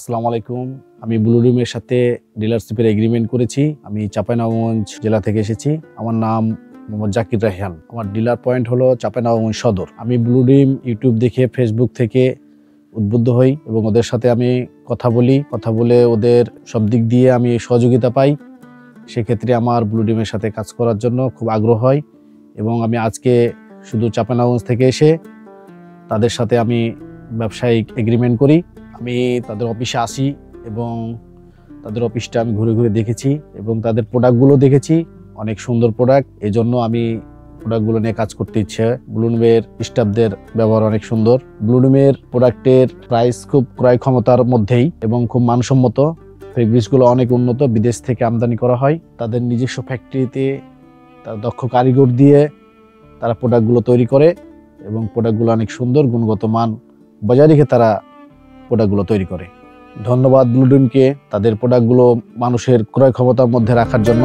আসসালামু আলাইকুম। আমি ব্লুডিমের সাথে ডিলারশিপের এগ্রিমেন্ট করেছি। আমি চাঁপাইনবাবগঞ্জ জেলা থেকে এসেছি। আমার নাম মোহাম্মদ জাকির রায়হান। আমার ডিলার পয়েন্ট হলো চাঁপাইনবাবগঞ্জ সদর। আমি ব্লুডিম ইউটিউব দেখে, ফেসবুক থেকে উদ্বুদ্ধ হই এবং ওদের সাথে আমি কথা বলে ওদের সব দিক দিয়ে আমি সহযোগিতা পাই। সেক্ষেত্রে আমার ব্লুডিমের সাথে কাজ করার জন্য খুব আগ্রহ হয় এবং আমি আজকে শুধু চাঁপাইনবাবগঞ্জ থেকে এসে তাদের সাথে আমি ব্যবসায়িক এগ্রিমেন্ট করি। আমি তাদের অফিসে আসি এবং তাদের অফিসটা আমি ঘুরে ঘুরে দেখেছি এবং তাদের প্রোডাক্টগুলো দেখেছি। অনেক সুন্দর প্রোডাক্ট, এই জন্য আমি প্রোডাক্টগুলো নিয়ে কাজ করতে ইচ্ছে। ব্লুডিমের স্টাফদের ব্যবহার অনেক সুন্দর। ব্লুডিমের প্রোডাক্টের প্রাইস খুব ক্রয় ক্ষমতার মধ্যেই এবং খুব মানসম্মত। ফেব্রিক্সগুলো অনেক উন্নত, বিদেশ থেকে আমদানি করা হয়। তাদের নিজস্ব ফ্যাক্টরিতে তার দক্ষ কারিগর দিয়ে তারা প্রোডাক্টগুলো তৈরি করে এবং প্রোডাক্টগুলো অনেক সুন্দর, গুণগত মান বজায় রেখে তারা প্রোডাক্টগুলো তৈরি করে। ধন্যবাদ ব্লুডিমকে তাদের প্রোডাক্টগুলো মানুষের ক্রয় ক্ষমতার মধ্যে রাখার জন্য।